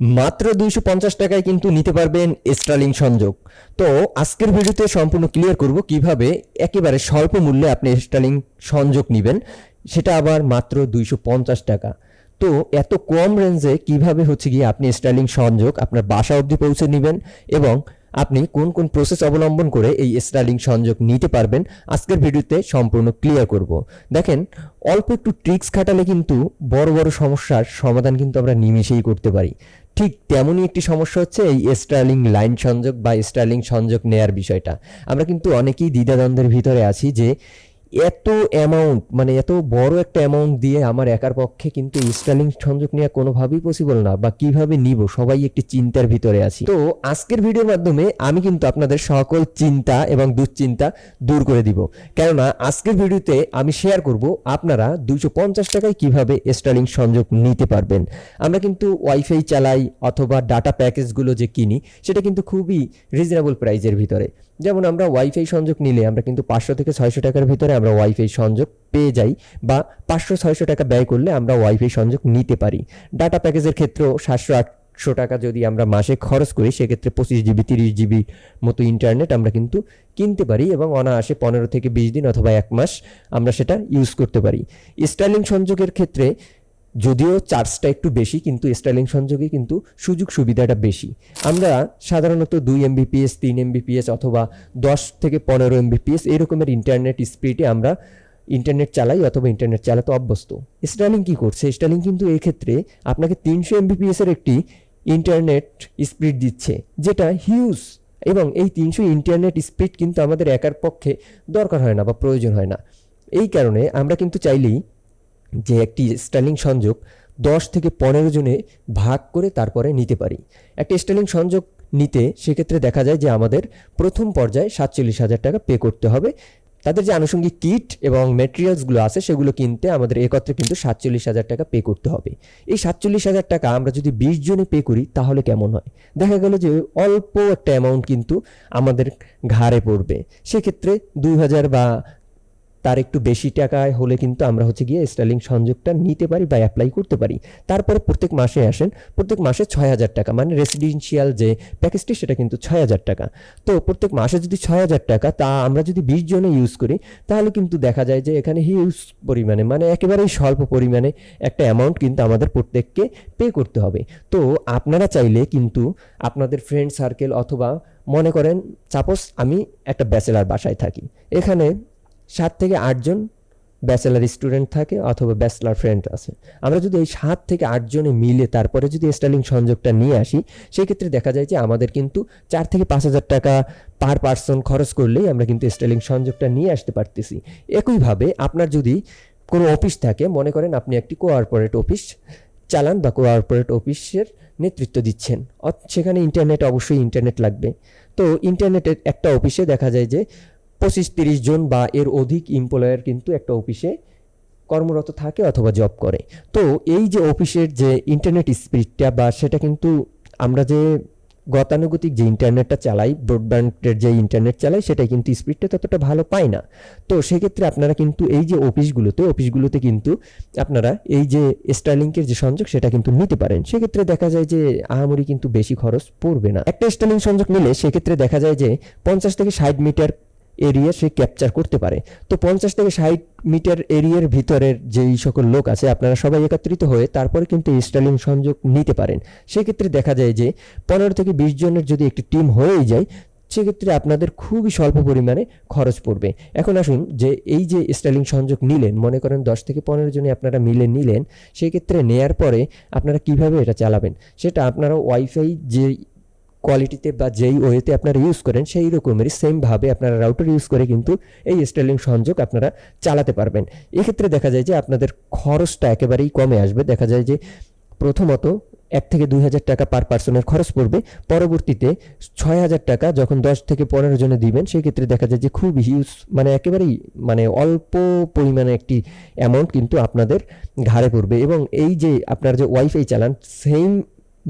মাত্র 250 টাকায় কিন্তু নিতে পারবেন স্টারলিং সংযোগ। তো আজকের ভিডিওতে সম্পূর্ণ ক্লিয়ার করব কিভাবে একেবারে স্বল্প মূল্যে আপনি স্টারলিং সংযোগ নেবেন, সেটা আবার মাত্র 250 টাকা। তো এত কম রেঞ্জে কিভাবে গিয়ে আপনি স্টারলিং সংযোগ আপনার বাসা অবধি পৌঁছে নেবেন এবং আপনি কোন কোন প্রসেস অবলম্বন করে এই স্টারলিং সংযোগ নিতে পারবেন, আজকের ভিডিওতে সম্পূর্ণ ক্লিয়ার করব। দেখেন, অল্প একটু ট্রিক্স খাটালে কিন্তু বড় বড় সমস্যার সমাধান কিন্তু আমরা নিমেষেই করতে পারি। ঠিক তেমনই একটি সমস্যা হচ্ছে এই স্টারলিং লাইন সংযোগ বা স্টারলিং সংযোগ নেয়ার বিষয়টা। আমরা কিন্তু অনেকেই দ্বিধাদ্বন্দ্বের ভিতরে আছি যে এত অ্যামাউন্ট, মানে এত বড় একটা অ্যামাউন্ট দিয়ে আমার একার পক্ষে কিন্তু স্টারলিং সংযোগ নেওয়া কোনোভাবেই পসিবল না, বা কিভাবে নিব, সবাই একটি চিন্তার ভিতরে আছি। তো আজকের ভিডিওর মাধ্যমে আমি কিন্তু আপনাদের সকল চিন্তা এবং দুশ্চিন্তা দূর করে দিব, কেননা আজকের ভিডিওতে আমি শেয়ার করব আপনারা 250 টাকায় কিভাবে স্টারলিং সংযোগ নিতে পারবেন। আমরা কিন্তু ওয়াইফাই চালাই অথবা ডাটা প্যাকেজগুলো যে কিনি সেটা কিন্তু খুবই রিজনেবল প্রাইজের ভিতরে। যেমন আমরা ওয়াইফাই সংযোগ নিলে আমরা কিন্তু 500 থেকে 600 টাকার ভিতরে আমরা ওয়াইফাই সংযোগ পেয়ে যাই, বা 500-600 টাকা ব্যয় করলে আমরা ওয়াইফাই সংযোগ নিতে পারি। ডাটা প্যাকেজের ক্ষেত্রেও 700-800 টাকা যদি আমরা মাসে খরচ করি, সেক্ষেত্রে 25 জিবি 30 জিবি মতো ইন্টারনেট আমরা কিন্তু কিনতে পারি এবং অনায়াসে 15 থেকে 20 দিন অথবা 1 মাস আমরা সেটা ইউজ করতে পারি। স্টারলিং সংযোগের ক্ষেত্রে যদিও চার্জটা একটু বেশি, কিন্তু স্টারলিং সংযোগে কিন্তু সুযোগ সুবিধাটা বেশি। আমরা সাধারণত 2 এমবিপিএস 3 এমবিপিএস অথবা 10 থেকে 15 এমবিপিএস এরকমের ইন্টারনেট স্পিডে আমরা ইন্টারনেট চালাই অথবা ইন্টারনেট চালাতে অভ্যস্ত। স্টারলিং কি করছে? স্টারলিং কিন্তু এই ক্ষেত্রে আপনাকে 300 এমবিপিএস এর একটি ইন্টারনেট স্পিড দিচ্ছে, যেটা হিউজ। এবং এই 300 ইন্টারনেট স্পিড কিন্তু আমাদের একার পক্ষে দরকার হয় না বা প্রয়োজন হয় না। এই কারণে আমরা কিন্তু চাইলেই যে একটি স্টারলিং সংযোগ 10 থেকে 15 জনে ভাগ করে তারপরে নিতে পারি। একটা স্টারলিং সংযোগ নিতে সেক্ষেত্রে দেখা যায় যে আমাদের প্রথম পর্যায়ে 47,000 টাকা পে করতে হবে। তাদের যে আনুষঙ্গিক কিট এবং ম্যাটেরিয়ালসগুলো আছে সেগুলো কিনতে আমাদের একত্রে কিন্তু 47,000 টাকা পে করতে হবে। এই 47,000 টাকা আমরা যদি 20 জনে পে করি তাহলে কেমন হয়? দেখা গেল যে অল্প একটা অ্যামাউন্ট কিন্তু আমাদের ঘাড়ে পড়বে। সেক্ষেত্রে 2,000 বা তার একটু বেশি টাকায় হলে কিন্তু আমরা গিয়ে স্টারলিং সংযোগটা নিতে পারি বা অ্যাপ্লাই করতে পারি। তারপরে প্রত্যেক মাসে প্রত্যেক মাসে 6,000 টাকা, মানে রেসিডেন্সিয়াল যে প্যাকেজটি সেটা কিন্তু 6,000 টাকা। তো প্রত্যেক মাসে যদি 6,000 টাকা, তা আমরা যদি 20 জনে ইউজ করি তাহলে কিন্তু দেখা যায় যে এখানে হিউজ পরিমাণে, মানে একেবারেই স্বল্প পরিমাণে একটা অ্যামাউন্ট কিন্তু আমাদের প্রত্যেককে পে করতে হবে। তো আপনারা চাইলে কিন্তু আপনাদের ফ্রেন্ড সার্কেল অথবা মনে করেন সাপোজ আমি একটা ব্যাচেলার বাসায় থাকি, এখানে 7 থেকে 8 জন ব্যাচেলার স্টুডেন্ট থাকে অথবা ব্যাচেলার ফ্রেন্ড আছে। আমরা যদি এই 7 থেকে 8 জনে মিলে তারপরে যদি স্টারলিং সংযোগটা নিয়ে আসি, সেক্ষেত্রে দেখা যায় যে আমাদের কিন্তু 4 থেকে 5,000 টাকা পার পার্সন খরচ করলেই আমরা কিন্তু স্টারলিং সংযোগটা নিয়ে আসতে পারতেছি। একইভাবে আপনার যদি কোনো অফিস থাকে, মনে করেন আপনি একটি কোঅর্পোরেট অফিস চালান বা কোঅর্পোরেট অফিসের নেতৃত্ব দিচ্ছেন, সেখানে ইন্টারনেট, অবশ্যই ইন্টারনেট লাগবে। তো ইন্টারনেটের একটা অফিসে দেখা যায় যে 25-30 জন বা এর অধিক এমপ্লয়ার কিন্তু একটা অফিসে কর্মরত থাকে অথবা জব করে। তো এই যে অফিসের যে ইন্টারনেট স্পিডটা বা সেটা কিন্তু আমরা যে গতানুগতিক যে ইন্টারনেটটা চালাই, ব্রডব্যান্ডের যে ইন্টারনেট চালাই, সেটাই কিন্তু স্পিডটা ততটা ভালো পায় না। তো সেক্ষেত্রে আপনারা কিন্তু এই যে অফিসগুলোতে কিন্তু আপনারা এই যে স্টারলিংকের যে সংযোগ সেটা কিন্তু নিতে পারেন। সেক্ষেত্রে দেখা যায় যে আহামরি কিন্তু বেশি খরচ পড়বে না। একটা স্টারলিং সংযোগ নিলে সেক্ষেত্রে দেখা যায় যে 50 থেকে 60 মিটার এরিয়া সে ক্যাপচার করতে পারে। তো 50 থেকে 60 মিটার এরিয়ার ভিতরের যেই সকল লোক আছে আপনারা সবাই একত্রিত হয়ে তারপরে কিন্তু স্টারলিং সংযোগ নিতে পারেন। সেক্ষেত্রে দেখা যায় যে 15 থেকে 20 জনের যদি একটি টিম হয়েই যায়, সেক্ষেত্রে আপনাদের খুবই স্বল্প পরিমাণে খরচ পড়বে। এখন আসুন যে এই যে স্টারলিং সংযোগ নিলেন, মনে করেন 10 থেকে 15 জনে আপনারা মিলে নিলেন, সেক্ষেত্রে নেয়ার পরে আপনারা কিভাবে এটা চালাবেন সেটা আপনারা ওয়াইফাই যে কোয়ালিটিতে বা যেই ওয়েতে আপনারা ইউজ করেন সেই রকমেরই সেমভাবে আপনারা রাউটার ইউজ করে কিন্তু এই স্টারলিং সংযোগ আপনারা চালাতে পারবেন। এক্ষেত্রে দেখা যায় যে আপনাদের খরচটা একেবারেই কমে আসবে। দেখা যায় যে প্রথমত 1 থেকে 2,000 টাকা পার পার্সনের খরচ পড়বে, পরবর্তীতে 6,000 টাকা যখন 10 থেকে 15 জনে দিবেন, সেক্ষেত্রে দেখা যায় যে খুব হিউজ, মানে একেবারেই মানে অল্প পরিমাণে একটি অ্যামাউন্ট কিন্তু আপনাদের ঘাড়ে পড়বে। এবং এই যে আপনারা যে ওয়াইফাই চালান, সেম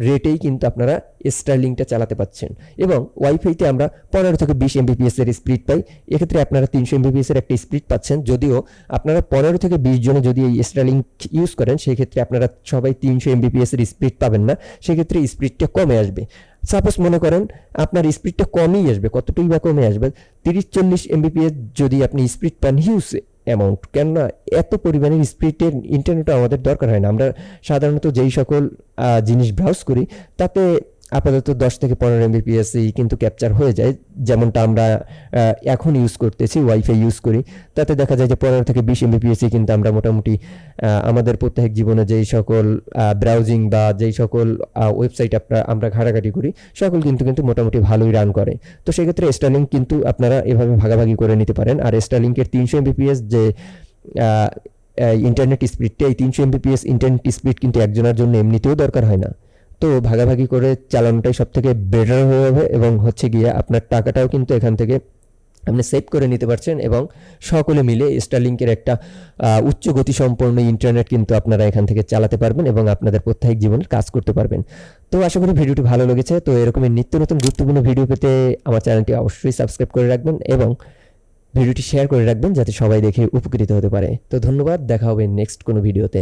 রেটেই কিন্তু আপনারা স্টারলিংকটা চালাতে পাচ্ছেন। এবং ওয়াইফাইতে আমরা 15 থেকে 20 এমবিপিএস এর স্পিড পাই, এক্ষেত্রে আপনারা 300 এমবিপিএস এর একটা স্পিড পাচ্ছেন। যদিও আপনারা 15 থেকে 20 জনে যদি এই স্টারলিংক ইউজ করেন, সেক্ষেত্রে আপনারা সবাই 300 এমবিপিএস এর স্পিড পাবেন না, সেক্ষেত্রে স্পিডটা কমে আসবে। সাপোজ মনে করেন আপনার স্পিডটা কমই আসবে, কতটুকু বা কমে আসবে, 30-40 এমবিপিএস যদি আপনি স্পিড পান, হিউজ অ্যামাউন্ট। কেননা এত পরিমাণের স্পিডের ইন্টারনেটও আমাদের দরকার হয় না। আমরা সাধারণত যেই সকল জিনিস ব্রাউজ করি তাতে আপাতত 10 থেকে 15 এমবিপিএসই কিন্তু ক্যাপচার হয়ে যায়। যেমনটা আমরা এখন ইউজ করতেছি, ওয়াইফাই ইউজ করি, তাতে দেখা যায় যে 15 থেকে 20 এমবিপিএসই কিন্তু আমরা মোটামুটি আমাদের প্রত্যেক জীবনে যেই সকল ব্রাউজিং বা যেই সকল ওয়েবসাইট আমরা ঘাটাঘাটি করি, সকল কিন্তু মোটামুটি ভালোই রান করে। তো সেক্ষেত্রে স্টারলিংক কিন্তু আপনারা এভাবে ভাগাভাগি করে নিতে পারেন। আর স্টারলিংকের 300 এমবিপিএস যে ইন্টারনেট স্পিডটা, এই 300 এমবিপিএস ইন্টারনেট স্পিড কিন্তু একজনের জন্য এমনিতেও দরকার হয় না। তো ভাগাভাগি করে চালানোটাই সব থেকে বেটার হয়ে যাবে, এবং হচ্ছে গিয়ে আপনার টাকাটাও কিন্তু এখান থেকে আপনি সেভ করে নিতে পারছেন, এবং সকলে মিলে স্টারলিংকের একটা উচ্চ গতি সম্পন্ন ইন্টারনেট কিন্তু আপনারা এখান থেকে চালাতে পারবেন এবং আপনাদের প্রত্যেক জীবনের কাজ করতে পারবেন। তো আশা করি ভিডিওটি ভালো লেগেছে। তো এরকমের নিত্য নতুন গুরুত্বপূর্ণ ভিডিও পেতে আমার চ্যানেলটি অবশ্যই সাবস্ক্রাইব করে রাখবেন এবং ভিডিওটি শেয়ার করে রাখবেন, যাতে সবাই দেখে উপকৃত হতে পারে। তো ধন্যবাদ, দেখা হবে নেক্সট কোনো ভিডিওতে।